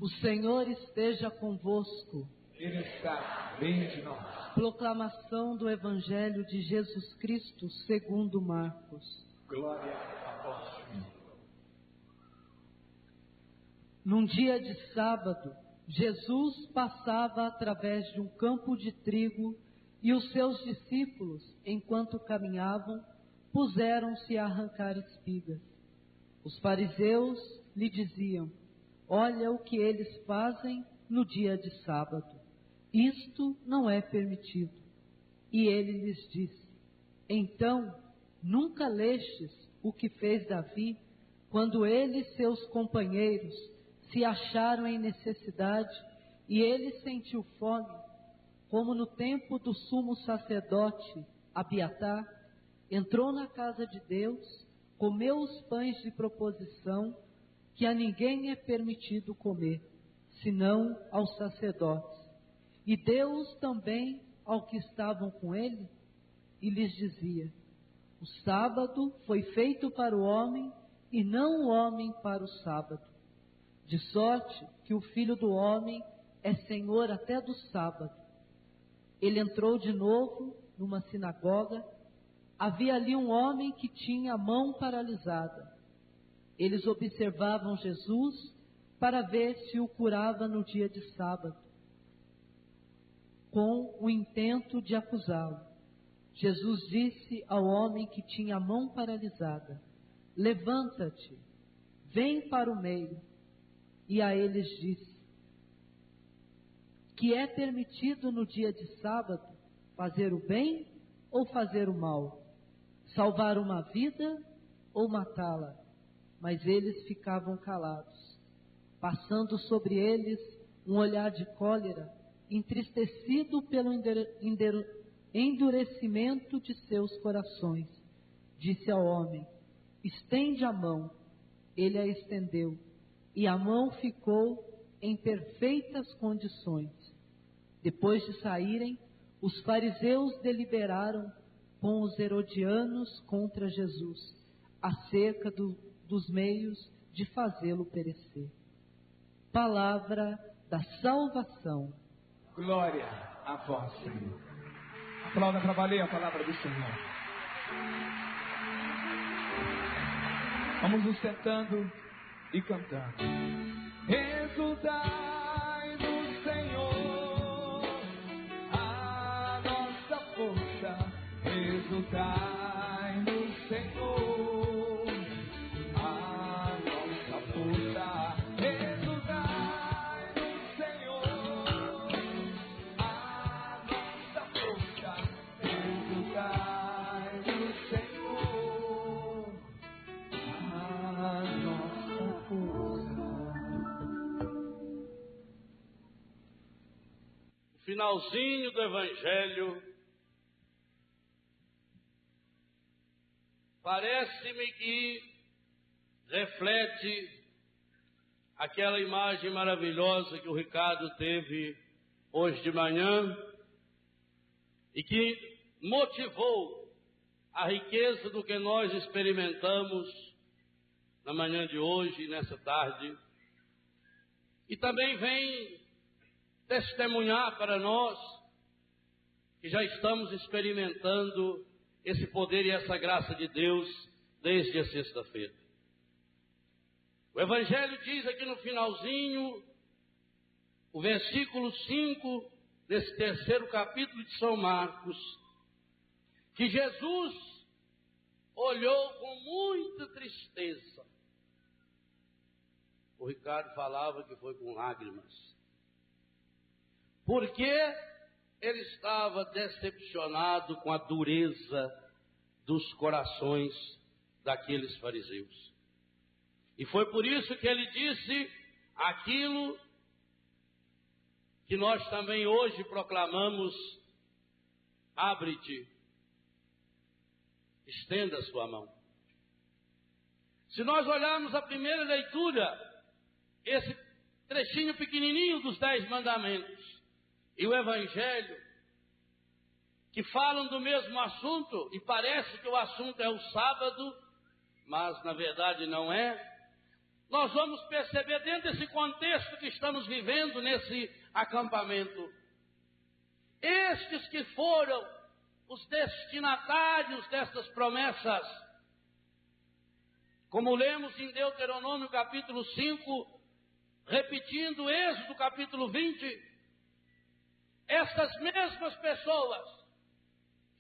O Senhor esteja convosco. Ele está bem de nós. Proclamação do Evangelho de Jesus Cristo segundo Marcos. Glória a vós, Senhor. Num dia de sábado, Jesus passava através de um campo de trigo e os seus discípulos, enquanto caminhavam, puseram-se a arrancar espigas. Os fariseus lhe diziam: olha o que eles fazem no dia de sábado. Isto não é permitido. E ele lhes disse: então, nunca lestes o que fez Davi, quando ele e seus companheiros se acharam em necessidade, e ele sentiu fome, como no tempo do sumo sacerdote Abiatar, entrou na casa de Deus, comeu os pães de proposição, que a ninguém é permitido comer, senão aos sacerdotes, e deu-os também ao que estavam com ele, e lhes dizia: o sábado foi feito para o homem, e não o homem para o sábado. De sorte que o Filho do Homem é Senhor até do sábado. Ele entrou de novo numa sinagoga. Havia ali um homem que tinha a mão paralisada. Eles observavam Jesus para ver se o curava no dia de sábado, com o intento de acusá-lo. Jesus disse ao homem que tinha a mão paralisada: levanta-te, vem para o meio. E a eles disse: que é permitido no dia de sábado fazer o bem ou fazer o mal, salvar uma vida ou matá-la? Mas eles ficavam calados, passando sobre eles um olhar de cólera, entristecido pelo endurecimento de seus corações. Disse ao homem: estende a mão. Ele a estendeu, e a mão ficou em perfeitas condições. Depois de saírem, os fariseus deliberaram com os herodianos contra Jesus, acerca dos meios de fazê-lo perecer. Palavra da salvação. Glória a vós, Senhor. Aplauda para valer a palavra do Senhor. Vamos nos sentando e cantando. Exultai no Senhor, a nossa força. Exultai no Senhor, a nossa força. Exultai no Senhor, a nossa força. Exultai no Senhor, a nossa força. Finalzinho do Evangelho, parece-me que reflete aquela imagem maravilhosa que o Ricardo teve hoje de manhã e que motivou a riqueza do que nós experimentamos na manhã de hoje e nessa tarde, e também vem testemunhar para nós que já estamos experimentando esse poder e essa graça de Deus desde a sexta-feira. O Evangelho diz aqui no finalzinho, o versículo 5 desse terceiro capítulo de São Marcos, que Jesus olhou com muita tristeza. O Ricardo falava que foi com lágrimas, porque ele estava decepcionado com a dureza dos corações daqueles fariseus. E foi por isso que ele disse aquilo que nós também hoje proclamamos: abre-te, estenda a sua mão. Se nós olharmos a primeira leitura, esse trechinho pequenininho dos 10 mandamentos, e o Evangelho, que falam do mesmo assunto, e parece que o assunto é o sábado, mas na verdade não é. nós vamos perceber dentro desse contexto que estamos vivendo nesse acampamento. Estes que foram os destinatários dessas promessas, como lemos em Deuteronômio capítulo 5, repetindo Êxodo capítulo 20, essas mesmas pessoas,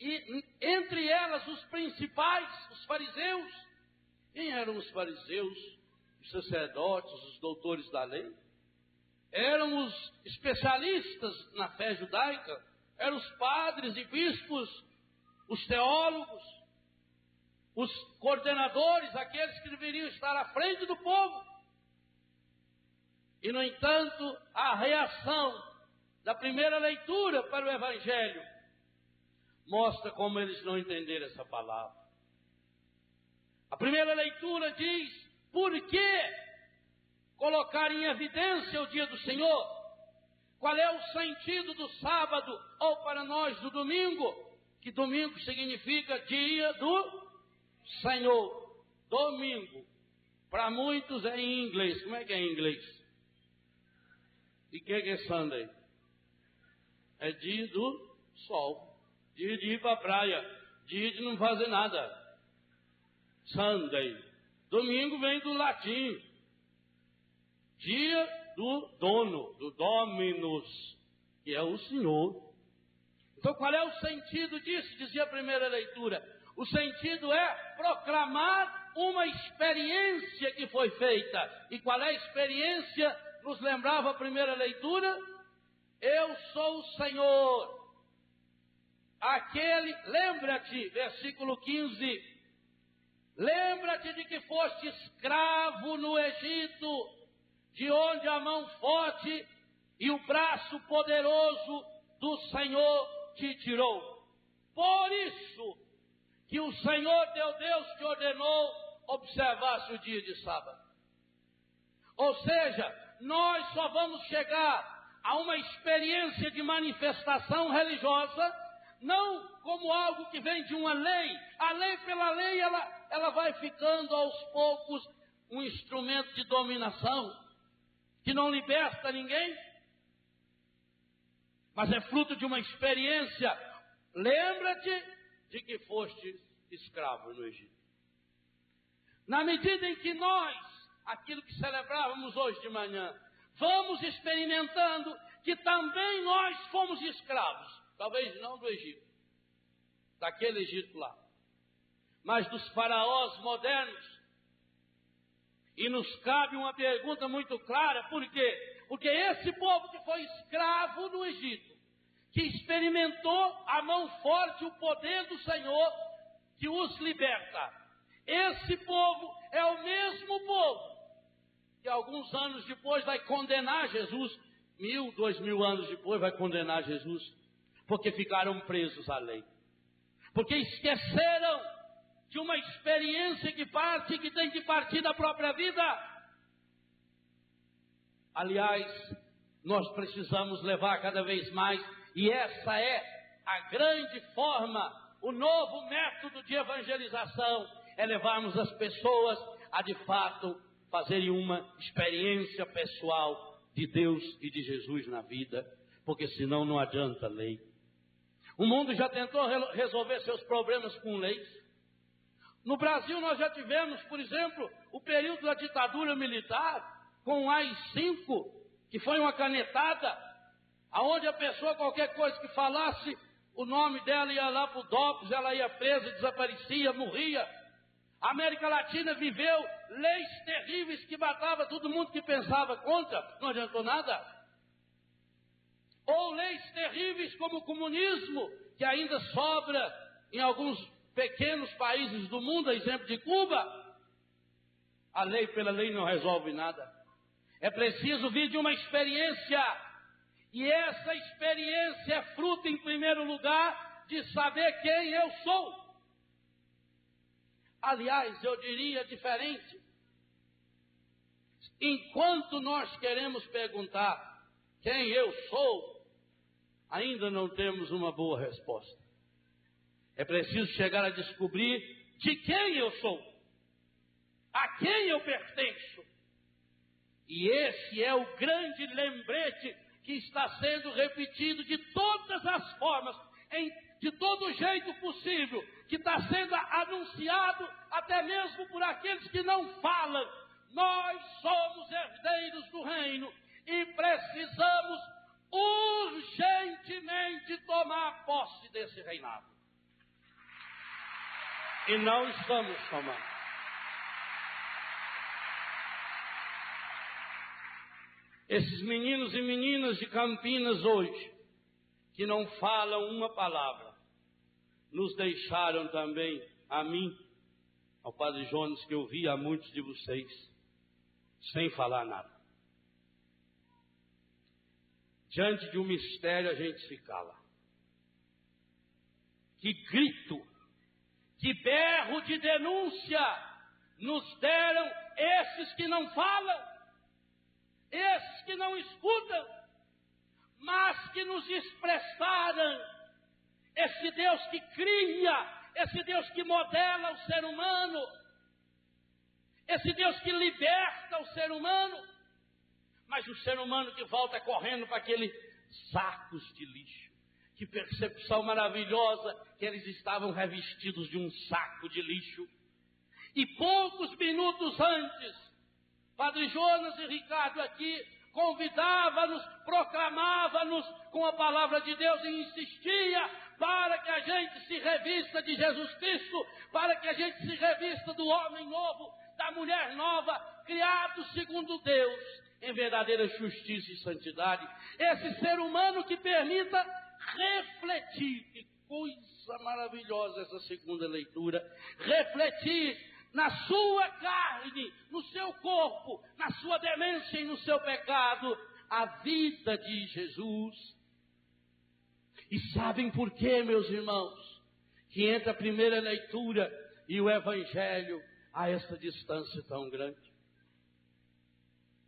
e entre elas os principais, os fariseus. Quem eram os fariseus? Os sacerdotes, os doutores da lei? Eram os especialistas na fé judaica, eram os padres e bispos, os teólogos, os coordenadores, aqueles que deveriam estar à frente do povo. E, no entanto, a reação da primeira leitura para o Evangelho mostra como eles não entenderam essa palavra. A primeira leitura diz: por que colocar em evidência o dia do Senhor? Qual é o sentido do sábado, ou para nós do domingo? Que domingo significa dia do Senhor. Domingo, para muitos é em inglês. Como é que é em inglês? E o que é Sunday? É dia do sol, dia de ir para a praia, dia de não fazer nada. Sunday. Domingo vem do latim, dia do dono, do Dominus, que é o Senhor. Então qual é o sentido disso? Dizia a primeira leitura. O sentido é proclamar uma experiência que foi feita. E qual é a experiência? Nos lembrava a primeira leitura? Eu sou o Senhor. Lembra-te, versículo 15. Lembra-te de que foste escravo no Egito, de onde a mão forte e o braço poderoso do Senhor te tirou. Por isso que o Senhor teu Deus te ordenou observar-se o dia de sábado. Ou seja, nós só vamos chegar a uma experiência de manifestação religiosa, não como algo que vem de uma lei. A lei pela lei, ela vai ficando aos poucos um instrumento de dominação, que não liberta ninguém, mas é fruto de uma experiência. Lembra-te de que foste escravo no Egito. Na medida em que nós, aquilo que celebrávamos hoje de manhã, vamos experimentando que também nós fomos escravos, talvez não do Egito, daquele Egito lá, mas dos faraós modernos. E nos cabe uma pergunta muito clara: por quê? Porque esse povo que foi escravo no Egito, que experimentou a mão forte, o poder do Senhor que os liberta, esse povo é o mesmo povo que alguns anos depois vai condenar Jesus, 1000, 2000 anos depois vai condenar Jesus, porque ficaram presos à lei, porque esqueceram de uma experiência que tem que partir da própria vida. Aliás, nós precisamos levar cada vez mais, e essa é a grande forma, o novo método de evangelização, é levarmos as pessoas a de fato fazerem uma experiência pessoal de Deus e de Jesus na vida, porque senão não adianta lei. O mundo já tentou resolver seus problemas com leis. No Brasil nós já tivemos, por exemplo, o período da ditadura militar, com o AI-5, que foi uma canetada, aonde a pessoa, qualquer coisa que falasse, o nome dela ia lá para o DOPS, ela ia presa, desaparecia, morria. A América Latina viveu leis terríveis que matavam todo mundo que pensava contra, não adiantou nada. Ou leis terríveis como o comunismo, que ainda sobra em alguns pequenos países do mundo, a exemplo de Cuba. A lei pela lei não resolve nada. É preciso vir de uma experiência, e essa experiência é fruto, em primeiro lugar, de saber quem eu sou. Aliás, eu diria diferente. Enquanto nós queremos perguntar quem eu sou, ainda não temos uma boa resposta. É preciso chegar a descobrir de quem eu sou, a quem eu pertenço. E esse é o grande lembrete que está sendo repetido de todas as formas, de todo jeito possível, que está sendo anunciado até mesmo por aqueles que não falam. Nós somos herdeiros do reino e precisamos urgentemente tomar posse desse reinado. E não estamos tomando. Esses meninos e meninas de Campinas hoje, que não falam uma palavra, nos deixaram também, a mim, ao Padre Jonas, que eu vi a muitos de vocês, sem falar nada. Diante de um mistério a gente se cala. Que grito, que berro de denúncia nos deram esses que não falam, esses que não escutam, mas que nos expressaram esse Deus que cria, esse Deus que modela o ser humano, esse Deus que liberta o ser humano, mas o ser humano que volta correndo para aqueles sacos de lixo. Que percepção maravilhosa que eles estavam revestidos de um saco de lixo. E poucos minutos antes, Padre Jonas e Ricardo aqui convidava-nos, proclamava-nos com a palavra de Deus e insistia para que a gente se revista de Jesus Cristo, para que a gente se revista do homem novo, da mulher nova, criado segundo Deus, em verdadeira justiça e santidade. Esse ser humano que permita refletir, que coisa maravilhosa essa segunda leitura, refletir na sua carne, no seu corpo, na sua demência e no seu pecado, a vida de Jesus. E sabem por quê, meus irmãos, que entre a primeira leitura e o Evangelho há essa distância tão grande?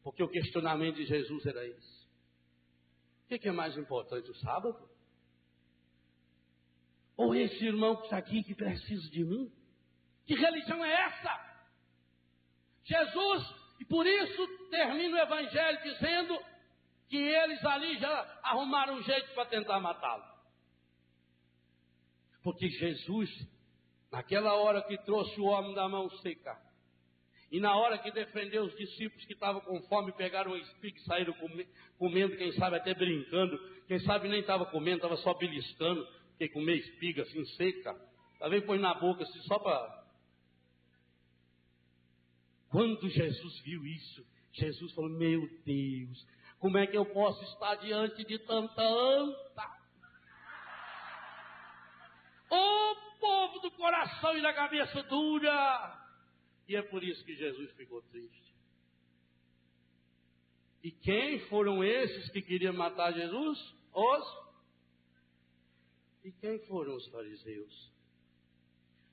Porque o questionamento de Jesus era esse: o que é mais importante, o sábado? Ou esse irmão que está aqui que precisa de mim? Que religião é essa? Jesus, e por isso termina o Evangelho dizendo que eles ali já arrumaram um jeito para tentar matá-lo. Porque Jesus, naquela hora que trouxe o homem da mão seca, e na hora que defendeu os discípulos que estavam com fome, pegaram uma espiga e saíram comendo, quem sabe até brincando, quem sabe nem estava comendo, estava só beliscando, porque comer espiga assim seca, talvez põe na boca assim só para... Quando Jesus viu isso, Jesus falou: meu Deus, como é que eu posso estar diante de tanta anta? Ô povo do coração e da cabeça dura! E é por isso que Jesus ficou triste. E quem foram esses que queriam matar Jesus? E quem foram os fariseus?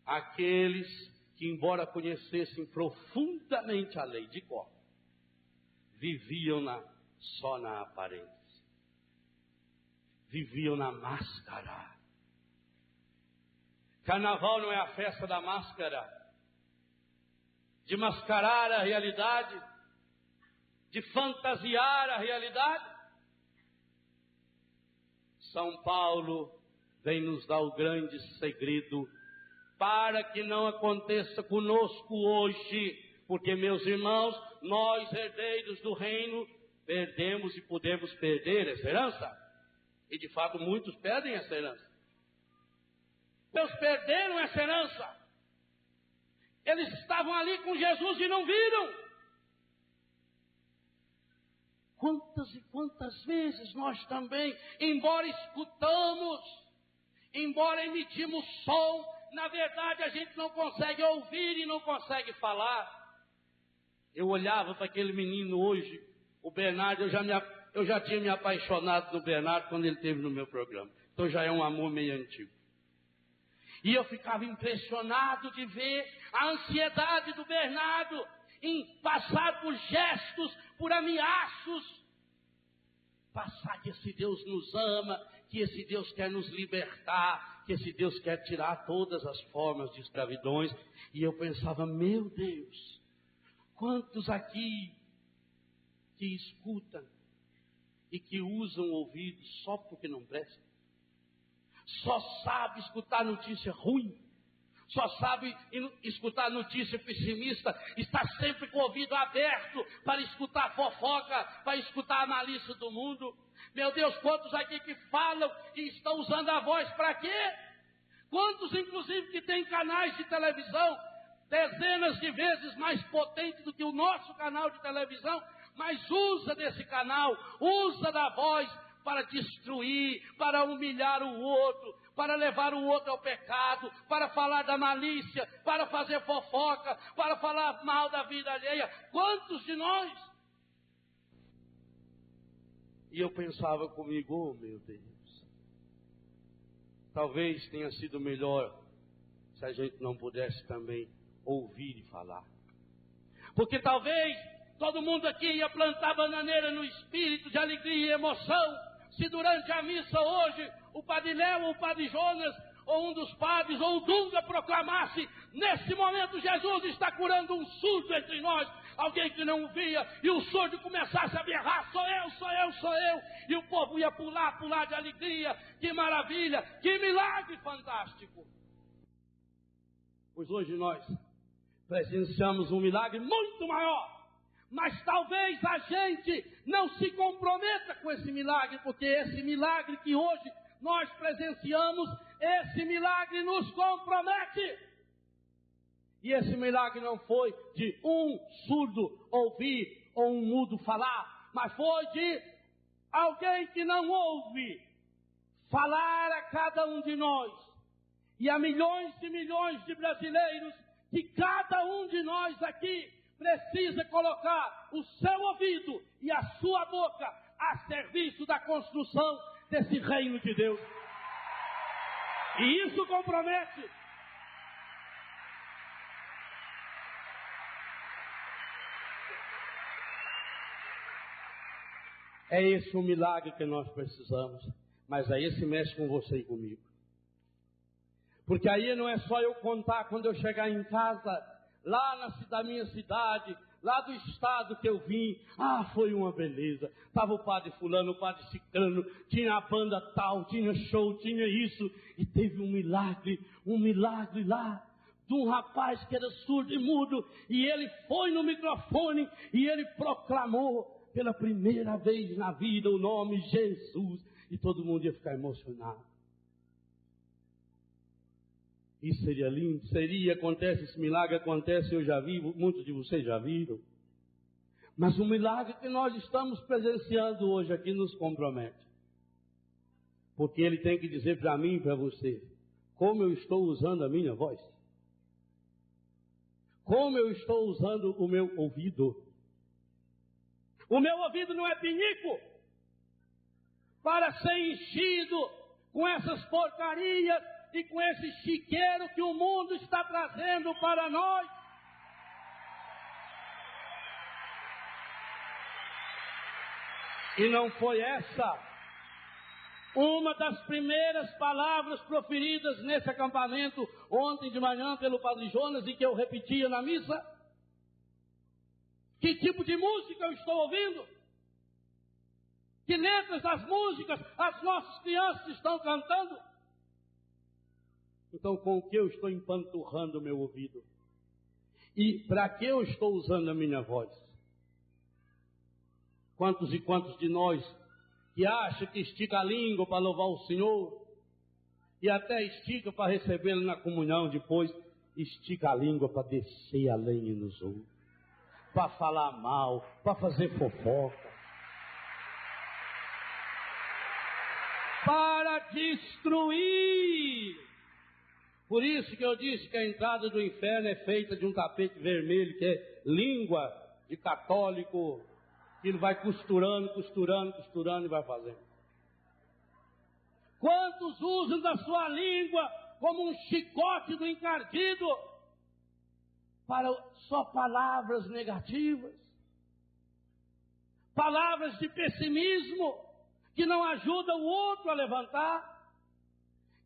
Aqueles que, embora conhecessem profundamente a lei de cor, viviam só na aparência, viviam na máscara. Carnaval não é a festa da máscara, de mascarar a realidade, de fantasiar a realidade. São Paulo vem nos dar o grande segredo para que não aconteça conosco hoje, porque, meus irmãos, nós, herdeiros do reino, perdemos e podemos perder essa herança. E de fato muitos perdem essa herança. Eles perderam essa herança. Eles estavam ali com Jesus e não viram. Quantas e quantas vezes nós também, embora escutamos, embora emitimos som, na verdade a gente não consegue ouvir e não consegue falar. Eu olhava para aquele menino hoje, o Bernardo, eu já tinha me apaixonado no Bernardo quando ele esteve no meu programa. Então já é um amor meio antigo. E eu ficava impressionado de ver a ansiedade do Bernardo em passar por gestos, por ameaços. Passar que esse Deus nos ama, que esse Deus quer nos libertar, que esse Deus quer tirar todas as formas de escravidões. E eu pensava: meu Deus, quantos aqui que escutam e que usam o ouvido só porque não prestam. Só sabe escutar notícia ruim. Só sabe escutar notícia pessimista. Está sempre com o ouvido aberto para escutar fofoca, para escutar a malícia do mundo. Meu Deus, quantos aqui que falam e estão usando a voz para quê? Quantos, inclusive, que têm canais de televisão dezenas de vezes mais potentes do que o nosso canal de televisão, mas usa desse canal, usa da voz para destruir, para humilhar o outro, para levar o outro ao pecado, para falar da malícia, para fazer fofoca, para falar mal da vida alheia. Quantos de nós? E eu pensava comigo, oh meu Deus, talvez tenha sido melhor se a gente não pudesse também ouvir e falar. Porque talvez todo mundo aqui ia plantar bananeira no espírito de alegria e emoção, se durante a missa hoje o Padre Léo ou o Padre Jonas, ou um dos padres, ou o Dunga proclamasse: nesse momento Jesus está curando um surdo entre nós, alguém que não o via, e o surdo começasse a berrar: sou eu, sou eu, sou eu, e o povo ia pular de alegria. Que maravilha, que milagre fantástico. Pois hoje nós presenciamos um milagre muito maior, mas talvez a gente não se comprometa com esse milagre, porque esse milagre que hoje nós presenciamos, esse milagre nos compromete. E esse milagre não foi de um surdo ouvir ou um mudo falar, mas foi de alguém que não ouve falar a cada um de nós, e a milhões e milhões de brasileiros, que cada um de nós aqui precisa colocar o seu ouvido e a sua boca a serviço da construção desse reino de Deus. E isso compromete. É esse o milagre que nós precisamos. Mas aí esse mexe com você e comigo. Porque aí não é só eu contar quando eu chegar em casa, lá da minha cidade, lá do estado que eu vim. Ah, foi uma beleza. Estava o padre fulano, o padre ciclano, tinha a banda tal, tinha show, tinha isso. E teve um milagre lá, de um rapaz que era surdo e mudo. E ele foi no microfone e ele proclamou pela primeira vez na vida o nome Jesus. E todo mundo ia ficar emocionado. Isso seria lindo, acontece, esse milagre acontece, eu já vi, muitos de vocês já viram. Mas o milagre que nós estamos presenciando hoje aqui nos compromete. Porque ele tem que dizer para mim e para você, como eu estou usando a minha voz. Como eu estou usando o meu ouvido. O meu ouvido não é pinico para ser enchido com essas porcarias e com esse chiqueiro que o mundo está trazendo para nós. E não foi essa uma das primeiras palavras proferidas nesse acampamento ontem de manhã pelo Padre Jonas e que eu repetia na missa? Que tipo de música eu estou ouvindo? Que letras das músicas as nossas crianças estão cantando? Então, com o que eu estou empanturrando o meu ouvido? E para que eu estou usando a minha voz? Quantos e quantos de nós que acham que estica a língua para louvar o Senhor, e até estica para recebê-lo na comunhão depois, estica a língua para descer a lenha nos outros, para falar mal, para fazer fofoca, para destruir. Por isso que eu disse que a entrada do inferno é feita de um tapete vermelho, que é língua de católico, que ele vai costurando e vai fazendo. Quantos usam da sua língua como um chicote do encardido para só palavras negativas, palavras de pessimismo que não ajudam o outro a levantar,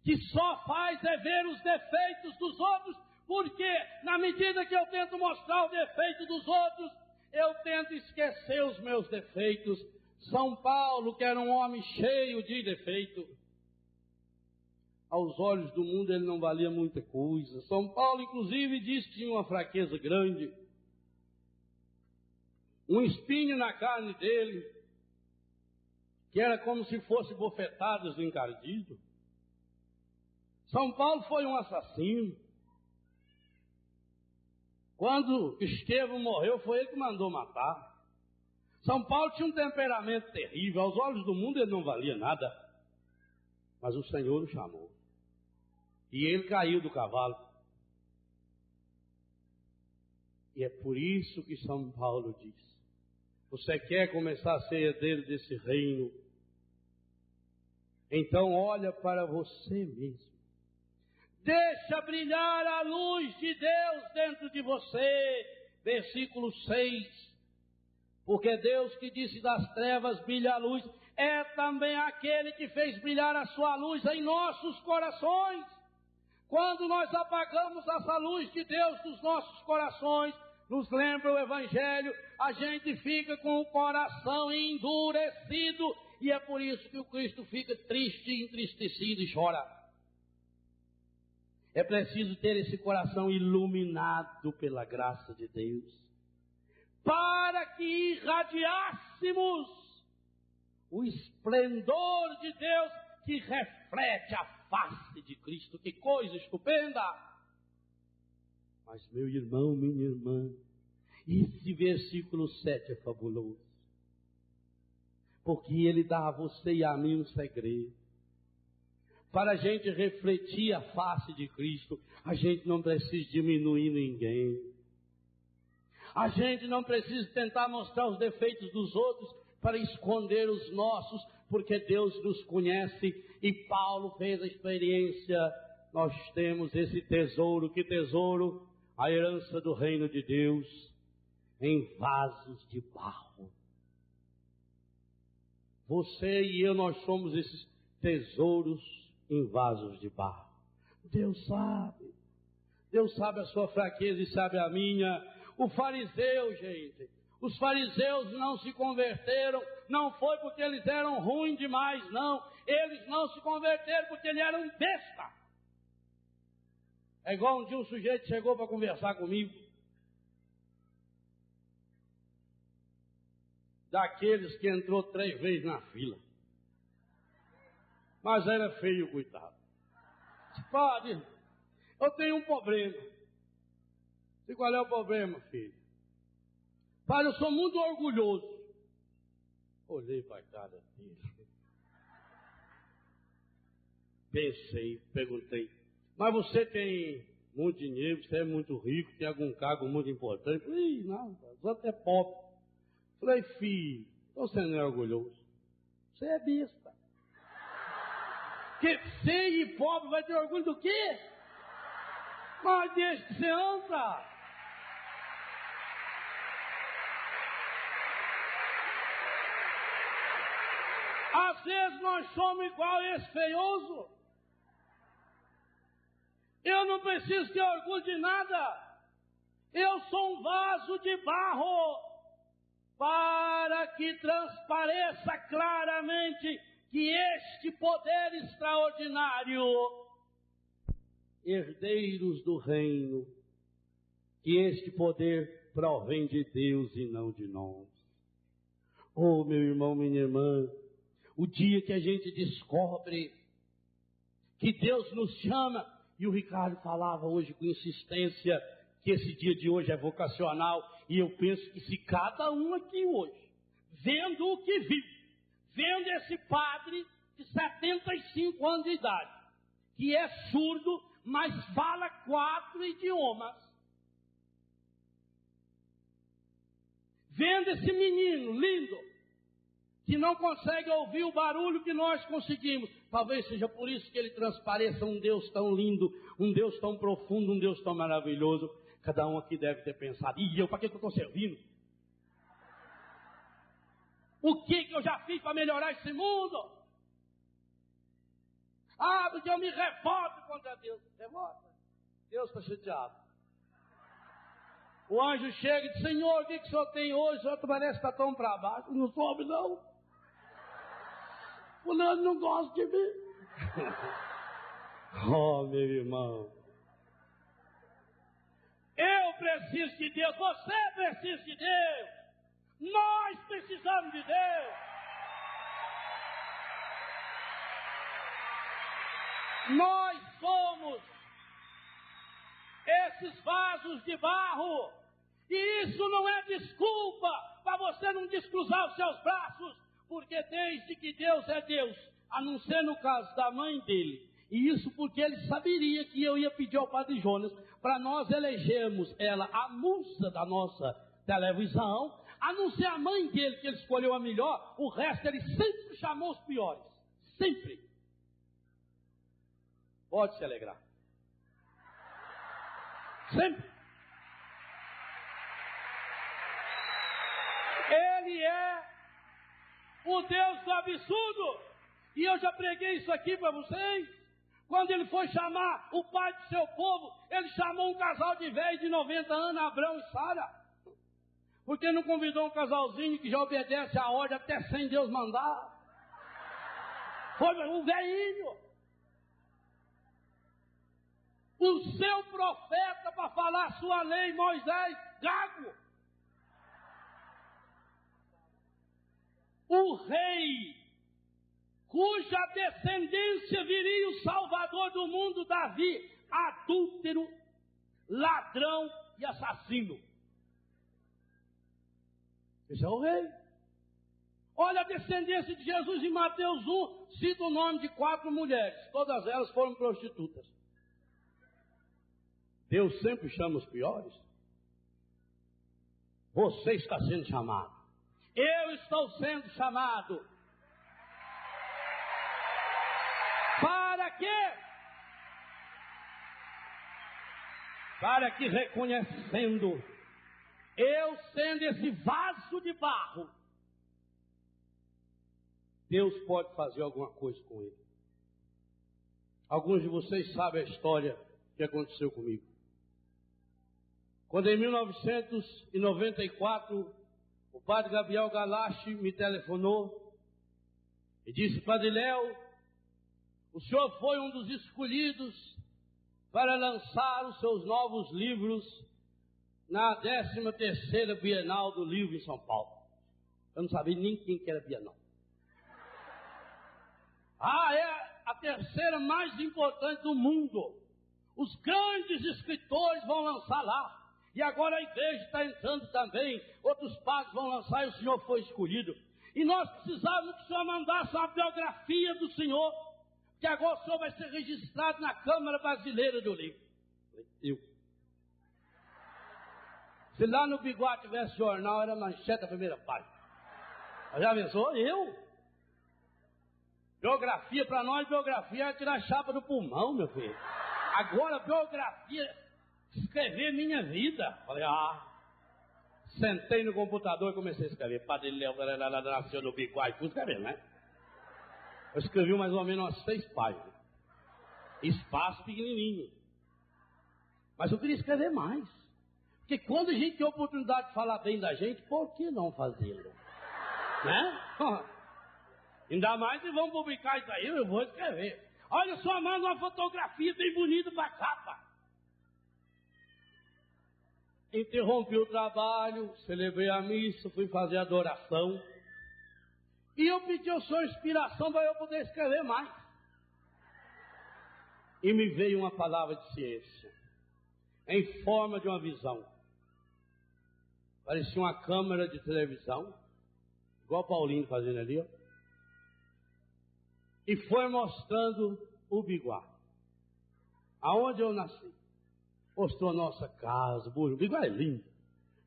que só faz é ver os defeitos dos outros, porque na medida que eu tento mostrar o defeito dos outros, eu tento esquecer os meus defeitos. São Paulo, que era um homem cheio de defeito, aos olhos do mundo ele não valia muita coisa. São Paulo, inclusive, disse que tinha uma fraqueza grande, um espinho na carne dele, que era como se fosse bofetadas do encardido. São Paulo foi um assassino. Quando Estevão morreu, foi ele que mandou matar. São Paulo tinha um temperamento terrível, aos olhos do mundo ele não valia nada, mas o Senhor o chamou. E ele caiu do cavalo. E é por isso que São Paulo diz: você quer começar a ser herdeiro desse reino? Então olha para você mesmo. Deixa brilhar a luz de Deus dentro de você. Versículo 6. Porque Deus que disse das trevas brilha a luz, é também aquele que fez brilhar a sua luz em nossos corações. Quando nós apagamos essa luz de Deus dos nossos corações, nos lembra o Evangelho, a gente fica com o coração endurecido, e é por isso que o Cristo fica triste, entristecido e chora. É preciso ter esse coração iluminado pela graça de Deus, para que irradiássemos o esplendor de Deus que reflete a face de Cristo. Que coisa estupenda! Mas, meu irmão, minha irmã, esse versículo 7 é fabuloso, porque ele dá a você e a mim um segredo. Para a gente refletir a face de Cristo, a gente não precisa diminuir ninguém. A gente não precisa tentar mostrar os defeitos dos outros para esconder os nossos, porque Deus nos conhece e Paulo fez a experiência. Nós temos esse tesouro. Que tesouro? A herança do reino de Deus em vasos de barro. Você e eu, nós somos esses tesouros em vasos de barro. Deus sabe. Deus sabe a sua fraqueza e sabe a minha. O fariseu, gente, os fariseus não se converteram, não foi porque eles eram ruins demais, não. Eles não se converteram porque eles eram besta. É igual um dia um sujeito chegou para conversar comigo, daqueles que entrou 3 vezes na fila, mas era feio, coitado. Padre, eu tenho um problema. E qual é o problema, filho? Pai, eu sou muito orgulhoso. Olhei para a cara dele. Pensei, perguntei: mas você tem muito dinheiro, você é muito rico, tem algum cargo muito importante? Falei: não, você até é pobre. Falei: filho, então você não é orgulhoso. Você é besta. Porque feio e pobre vai ter orgulho do quê? Mas deixa que você anda. Às vezes nós somos igual a esse feioso. Eu não preciso ter orgulho de nada. Eu sou um vaso de barro, para que transpareça claramente que este poder extraordinário, herdeiros do reino, que este poder provém de Deus e não de nós. Oh, meu irmão, minha irmã, o dia que a gente descobre que Deus nos chama, e o Ricardo falava hoje com insistência que esse dia de hoje é vocacional, e eu penso que se cada um aqui hoje, vendo o que viu, vendo esse padre de 75 anos de idade, que é surdo, mas fala 4 idiomas, vendo esse menino lindo, que não consegue ouvir o barulho que nós conseguimos. Talvez seja por isso que ele transpareça um Deus tão lindo, um Deus tão profundo, um Deus tão maravilhoso. Cada um aqui deve ter pensado: e eu, para que eu estou servindo? O que eu já fiz para melhorar esse mundo? Ah, porque eu me revolto contra Deus. Revolta. Deus está chateado. O anjo chega e diz: Senhor, o que o senhor tem hoje? O senhor parece que está tão para baixo. Não soube, não. O fulano não gosta de mim. Oh, meu irmão. Eu preciso de Deus. Você precisa de Deus. Nós precisamos de Deus. Nós somos esses vasos de barro. E isso não é desculpa para você não descruzar os seus braços, porque desde que Deus é Deus, a não ser no caso da mãe dele, e isso porque ele saberia que eu ia pedir ao Padre Jonas para nós elegermos ela a musa da nossa televisão, a não ser a mãe dele que ele escolheu a melhor, o resto ele sempre chamou os piores, sempre. Pode se alegrar. Sempre. Ele é o Deus do absurdo. E eu já preguei isso aqui para vocês. Quando ele foi chamar o pai do seu povo, ele chamou um casal de velhos de 90 anos, Abrão e Sara. Porque não convidou um casalzinho que já obedece a ordem até sem Deus mandar? Foi um velhinho. O seu profeta para falar a sua lei, Moisés, gago. O rei, cuja descendência viria o Salvador do mundo, Davi, adúltero, ladrão e assassino. Esse é o rei. Olha a descendência de Jesus em Mateus 1, cita o nome de 4 mulheres, todas elas foram prostitutas. Deus sempre chama os piores. Você está sendo chamado. Eu estou sendo chamado. Para quê? Para que reconhecendo, eu sendo esse vaso de barro, Deus pode fazer alguma coisa com ele. Alguns de vocês sabem a história que aconteceu comigo. Quando em 1994, o padre Gabriel Galache me telefonou e disse: Padre Léo, o senhor foi um dos escolhidos para lançar os seus novos livros na 13ª Bienal do Livro em São Paulo. Eu não sabia nem quem que era Bienal. É a terceira mais importante do mundo. Os grandes escritores vão lançar lá. E agora a igreja está entrando também. Outros padres vão lançar e o senhor foi escolhido. E nós precisávamos que o senhor mandasse uma biografia do senhor, que agora o senhor vai ser registrado na Câmara Brasileira do Livro. Eu. Se lá no Biguá tivesse jornal, era manchete da primeira página. Já pensou? Eu? Biografia, para nós, biografia é tirar a chapa do pulmão, meu filho. Agora, biografia, escrever minha vida. Falei, sentei no computador e comecei a escrever. Padre Léo nasceu no Biguá e fui escrevendo, né? Eu escrevi mais ou menos umas 6 páginas. Espaço pequenininho. Mas eu queria escrever mais. Porque quando a gente tem a oportunidade de falar bem da gente, por que não fazê-lo? Né? Ainda mais que vão publicar isso aí, eu vou escrever. Olha só, manda uma fotografia bem bonita para a capa. Interrompi o trabalho, celebrei a missa, fui fazer a adoração. E eu pedi ao senhor inspiração para eu poder escrever mais. E me veio uma palavra de ciência, em forma de uma visão. Parecia uma câmera de televisão, igual o Paulinho fazendo ali, ó. E foi mostrando o Biguá, aonde eu nasci. Mostrou a nossa casa, o Biguá é lindo,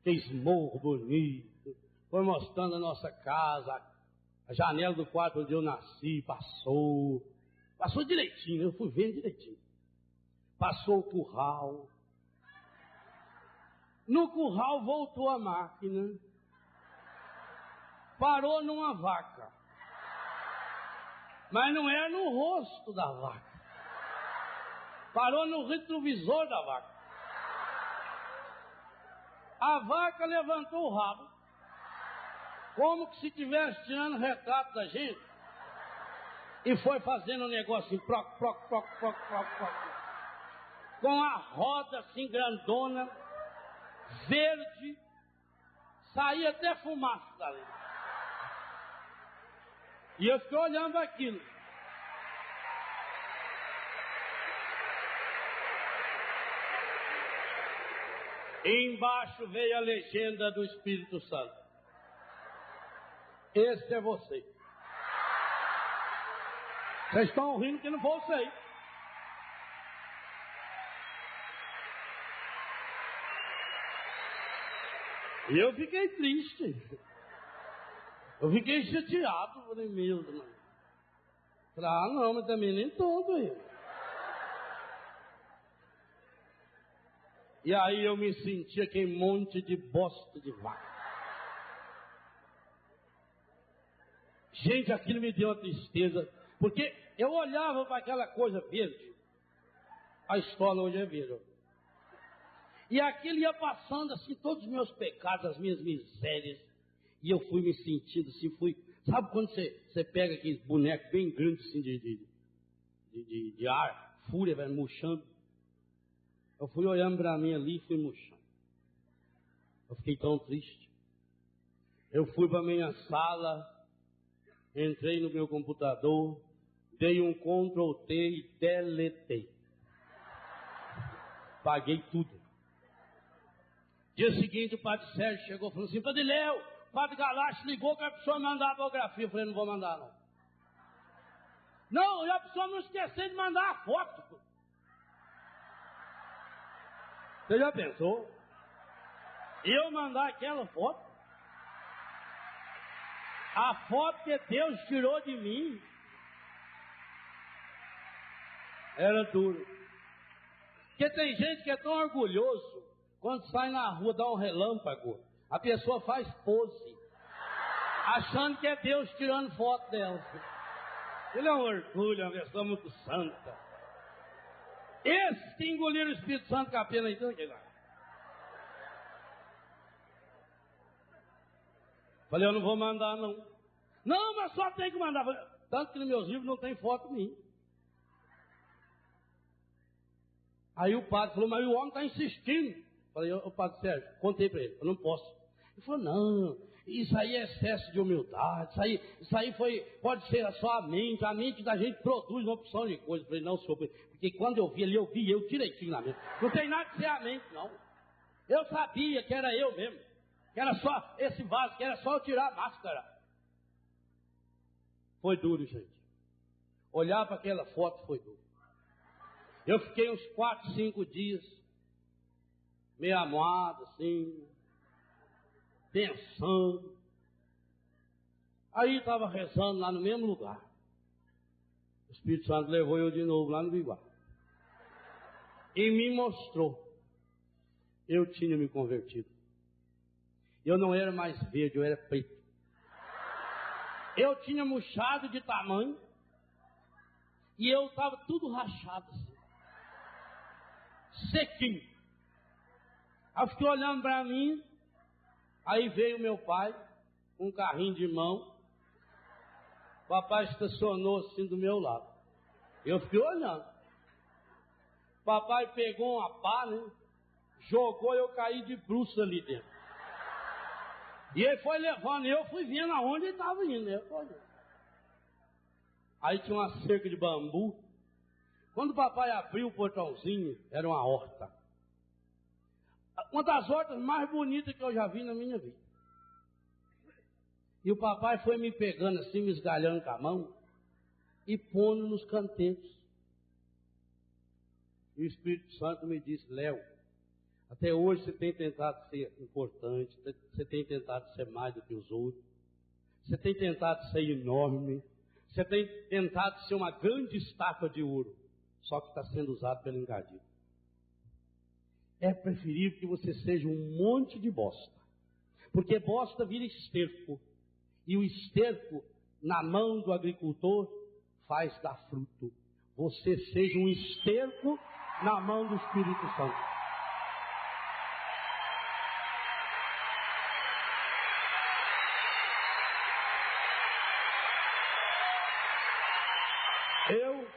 tem esmorro bonito. Foi mostrando a nossa casa, a janela do quarto onde eu nasci, passou direitinho, eu fui vendo direitinho. Passou o curral. No curral voltou a máquina, parou numa vaca. Mas não era no rosto da vaca. Parou no retrovisor da vaca. A vaca levantou o rabo, como que se estivesse tirando retrato da gente, e foi fazendo um negócio assim, proc, proc, proc, proc, proc, proc, com a roda assim grandona, verde, saía até fumaça dali. E eu fiquei olhando aquilo. E embaixo veio a legenda do Espírito Santo. Esse é você. Vocês estão rindo que não foi você. E eu fiquei triste. Eu fiquei chateado por mim mesmo. Ah, não, mas também nem todo aí. E aí eu me senti aquele monte de bosta de vaca. Gente, aquilo me deu uma tristeza, porque eu olhava para aquela coisa verde. A escola hoje é verde. E aquilo ia passando assim, todos os meus pecados, as minhas misérias. E eu fui me sentindo assim, sabe quando você pega aqueles bonecos bem grandes assim de ar, fúria, vai murchando? Eu fui olhando para mim ali e fui murchando. Eu fiquei tão triste. Eu fui para minha sala, entrei no meu computador, dei um Ctrl+T e deletei. Paguei tudo. Dia seguinte o padre Sérgio chegou e falou assim: Padre Léo, o padre Galache ligou que a pessoa mandar a biografia. Eu falei: não vou mandar não. Não, e a pessoa não esqueceu de mandar a foto. Você já pensou? Eu mandar aquela foto? A foto que Deus tirou de mim era duro. Porque tem gente que é tão orgulhoso, quando sai na rua, dá um relâmpago, a pessoa faz pose, achando que é Deus tirando foto dela. Ele é um orgulho, é uma pessoa muito santa. Esses que engoliram o Espírito Santo com a pena, então, que lá. Falei: eu não vou mandar, não. Não, mas só tem que mandar. Falei: tanto que nos meus livros não tem foto minha. Aí o padre falou: mas o homem está insistindo. Falei: o padre Sérgio, contei para ele: eu não posso. Ele falou: não, isso aí é excesso de humildade, isso aí pode ser só a mente da gente produz uma opção de coisa. Eu falei: não, senhor, porque quando eu vi ali, eu direitinho na mente. Não tem nada de ser a mente, não. Eu sabia que era eu mesmo, que era só esse vaso, que era só eu tirar a máscara. Foi duro, gente. Olhar para aquela foto foi duro. Eu fiquei uns 4, 5 dias, meio amuado, assim, pensando. Aí estava rezando lá no mesmo lugar. O Espírito Santo levou eu de novo lá no Biguá. E me mostrou. Eu tinha me convertido. Eu não era mais verde, eu era preto. Eu tinha murchado de tamanho. E eu estava tudo rachado assim. Sequinho. Aí eu fiquei olhando para mim. Aí veio meu pai, com um carrinho de mão. O papai estacionou assim do meu lado. Eu fiquei olhando. O papai pegou uma pá, né? Jogou e eu caí de bruços ali dentro. E ele foi levando, eu fui vendo aonde ele estava indo, né? Aí tinha uma cerca de bambu. Quando o papai abriu o portãozinho, era uma horta. Uma das hortas mais bonitas que eu já vi na minha vida. E o papai foi me pegando assim, me esgalhando com a mão e pondo nos canteiros. E o Espírito Santo me disse: Léo, até hoje você tem tentado ser importante, você tem tentado ser mais do que os outros, você tem tentado ser enorme, você tem tentado ser uma grande estátua de ouro, só que está sendo usado pelo engadino. É preferível que você seja um monte de bosta, porque bosta vira esterco, e o esterco na mão do agricultor faz dar fruto. Você seja um esterco na mão do Espírito Santo. Eu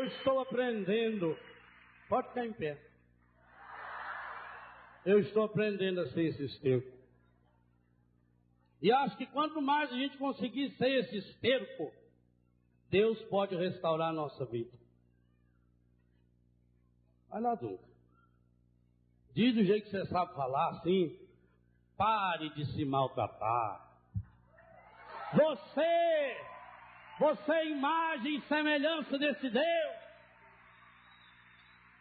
estou aprendendo. Pode ficar em pé. Eu estou aprendendo a ser esse esterco. E acho que quanto mais a gente conseguir ser esse esterco, Deus pode restaurar a nossa vida. Vai lá, Dunca. Diz do jeito que você sabe falar assim. Pare de se maltratar. Você é imagem e semelhança desse Deus.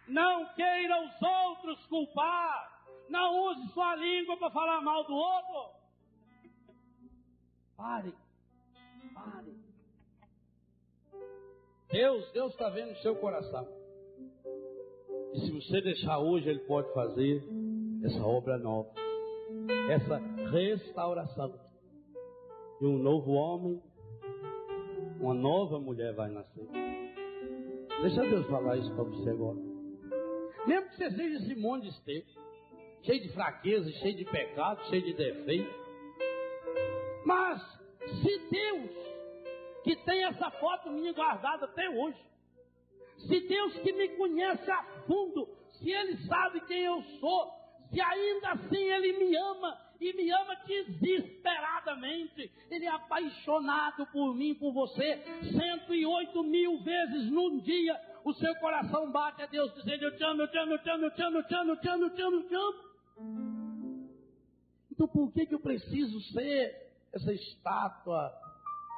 Não queira os outros culpar. Não use sua língua para falar mal do outro. Pare. Deus está vendo o seu coração. E se você deixar hoje, Ele pode fazer essa obra nova. Essa restauração. E um novo homem, uma nova mulher vai nascer. Deixa Deus falar isso para você agora. Mesmo que você seja esse monte de esterco, cheio de fraqueza, cheio de pecado, cheio de defeito. Mas se Deus, que tem essa foto minha guardada até hoje, se Deus que me conhece a fundo, se Ele sabe quem eu sou, se ainda assim Ele me ama, e me ama desesperadamente, Ele é apaixonado por mim, por você, 108 mil vezes num dia, o seu coração bate a Deus dizendo: eu te amo, eu te amo, eu te amo, eu te amo, eu te amo, eu te amo, eu te amo, eu te amo. Então por que eu preciso ser essa estátua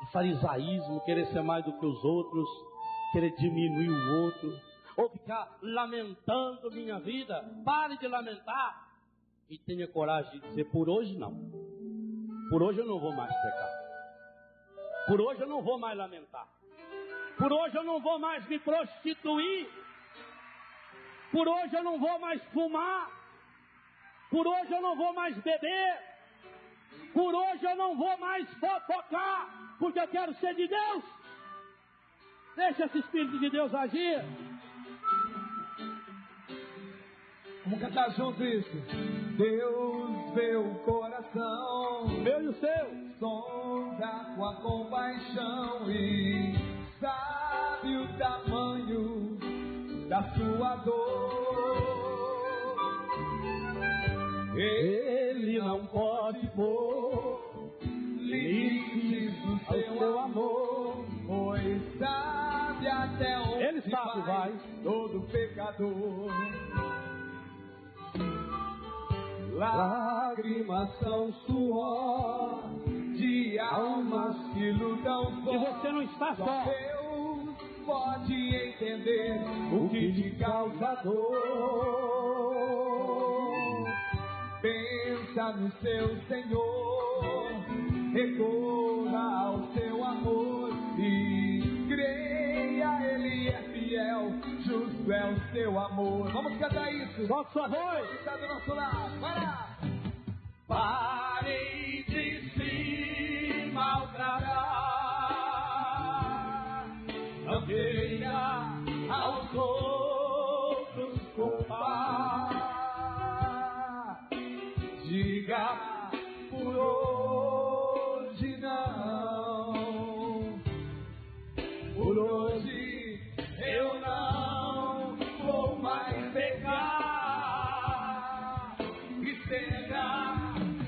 de farisaísmo, querer ser mais do que os outros, querer diminuir o outro, ou ficar lamentando minha vida? Pare de lamentar e tenha coragem de dizer: por hoje não, por hoje eu não vou mais pecar, por hoje eu não vou mais lamentar, por hoje eu não vou mais me prostituir, por hoje eu não vou mais fumar, por hoje eu não vou mais beber, por hoje eu não vou mais fofocar, porque eu quero ser de Deus. Deixa esse Espírito de Deus agir. Vamos cantar junto isso. Deus vê o coração, Meu e o seu, sonda com a compaixão e sabe o tamanho da sua dor. Ele não pode pôr limites no seu amor, pois sabe até onde Ele sabe, vai. todo pecador. Lágrimas são suor de almas que lutam só. E você não está só. Deus pode entender o que te causa dor. Pensa no seu Senhor, recorra ao seu amor e creia, Ele é fiel, justo é o seu amor. Vamos cantar isso. Solta sua voz. Ele está do nosso lado. Vai lá. Pare de se maltratar. Não queira aos outros culpar. Diga por hoje não. Por hoje eu não vou mais pecar. E seja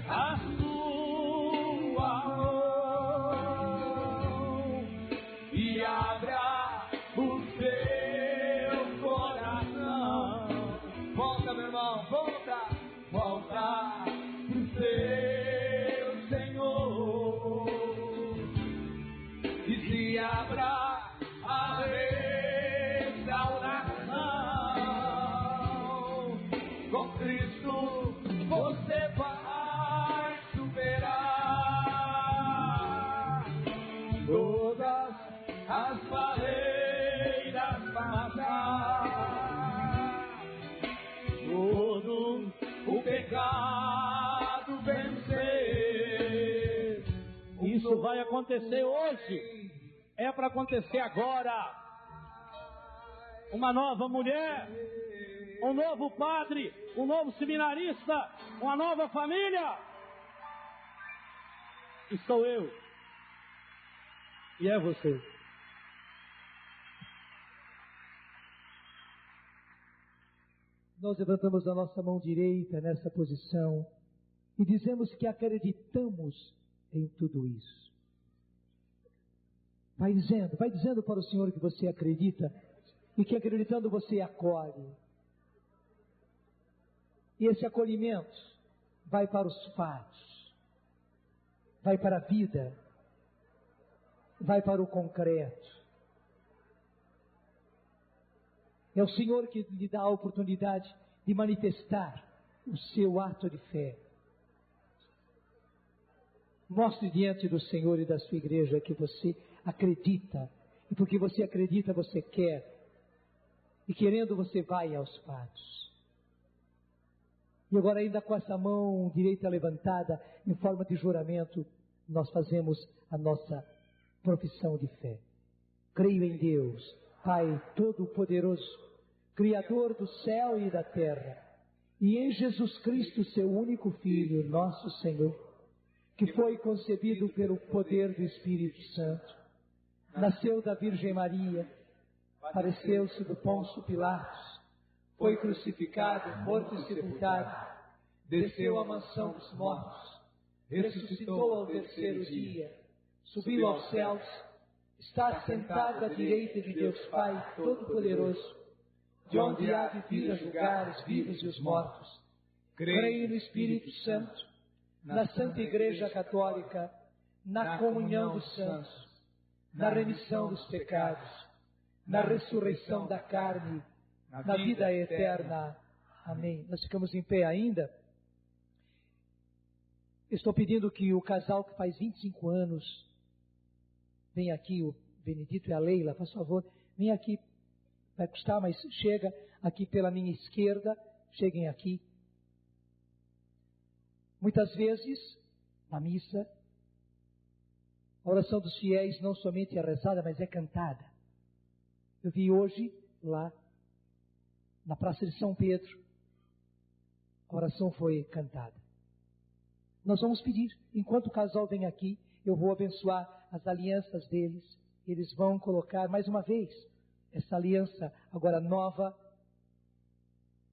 a sua acontecer hoje, é para acontecer agora. Uma nova mulher, um novo padre, um novo seminarista, uma nova família. E sou eu. E é você. Nós levantamos a nossa mão direita nessa posição e dizemos que acreditamos em tudo isso. Vai dizendo para o Senhor que você acredita e que acreditando você acolhe. E esse acolhimento vai para os fatos, vai para a vida, vai para o concreto. É o Senhor que lhe dá a oportunidade de manifestar o seu ato de fé. Mostre diante do Senhor e da sua igreja que você acredita. E porque você acredita, você quer. E querendo, você vai aos fatos. E agora, ainda com essa mão direita levantada, em forma de juramento, nós fazemos a nossa profissão de fé. Creio em Deus, Pai Todo-Poderoso, Criador do céu e da terra, e em Jesus Cristo, seu único Filho, nosso Senhor, que foi concebido pelo poder do Espírito Santo, nasceu da Virgem Maria, padeceu-se do Pôncio Pilatos, foi crucificado, morto e sepultado, desceu à mansão dos mortos, ressuscitou ao terceiro dia, subiu aos céus, está sentado à direita de Deus Pai Todo-Poderoso, de onde há de vir a julgar os vivos e os mortos. Creio no Espírito Santo, na Santa Igreja Católica, na comunhão dos santos, na remissão dos pecados, na ressurreição da carne, na vida eterna. Amém. Nós ficamos em pé ainda. Estou pedindo que o casal que faz 25 anos, vem aqui, o Benedito e a Leila, faz favor, vem aqui. Vai custar, mas chega aqui pela minha esquerda, cheguem aqui. Muitas vezes, na missa, a oração dos fiéis não somente é rezada, mas é cantada. Eu vi hoje, lá, na Praça de São Pedro, a oração foi cantada. Nós vamos pedir, enquanto o casal vem aqui, eu vou abençoar as alianças deles. Eles vão colocar mais uma vez essa aliança agora nova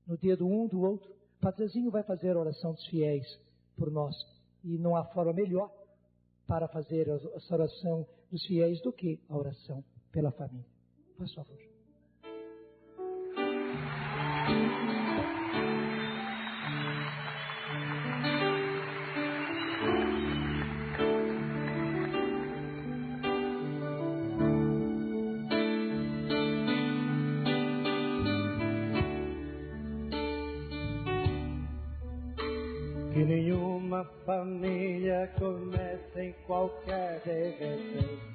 no dedo um do outro. O Padrezinho vai fazer a oração dos fiéis por nós. E não há forma melhor para fazer essa oração dos fiéis do que a oração pela família. Por favor. Que nenhuma família comece em qualquer derrepente.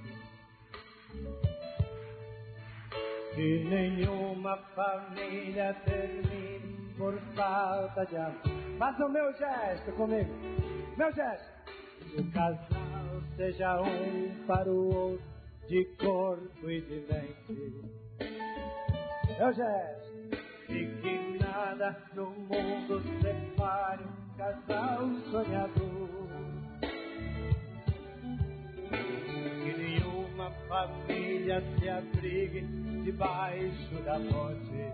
Que nenhuma família termine por falta de amor. Faça o meu gesto comigo. Meu gesto. Que o casal seja um para o outro, de corpo e de mente. Meu gesto. E que nada no mundo separe um casal sonhador. Que nenhuma família se abrigue debaixo da ponte.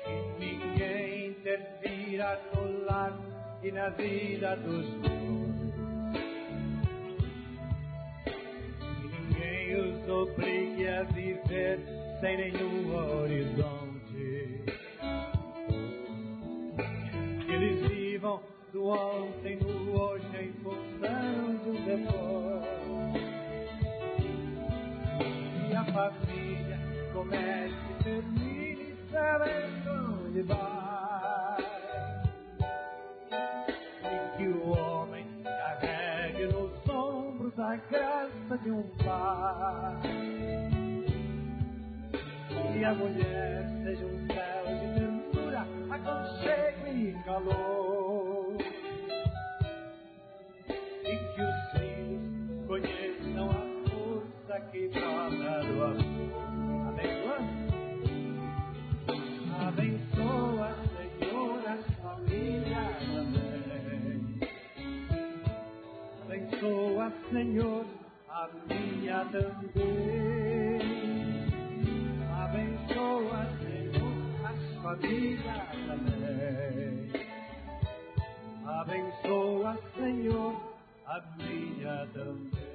Que ninguém interfira no lar e na vida dos dois. Que ninguém os obrigue a viver sem nenhum horizonte. Que eles vivam do ontem no hoje em função de um depois. E a família comece e termine sabendo de baixo. E que o homem carregue nos ombros a graça de um pai. E a mulher seja um céu de ternura, aconchego e calor. E que que brota do amor. Abençoa. Abençoa, Senhor, as famílias também. Abençoa, Senhor, a minha também. Abençoa, Senhor, as famílias também. Abençoa, Senhor, a minha também.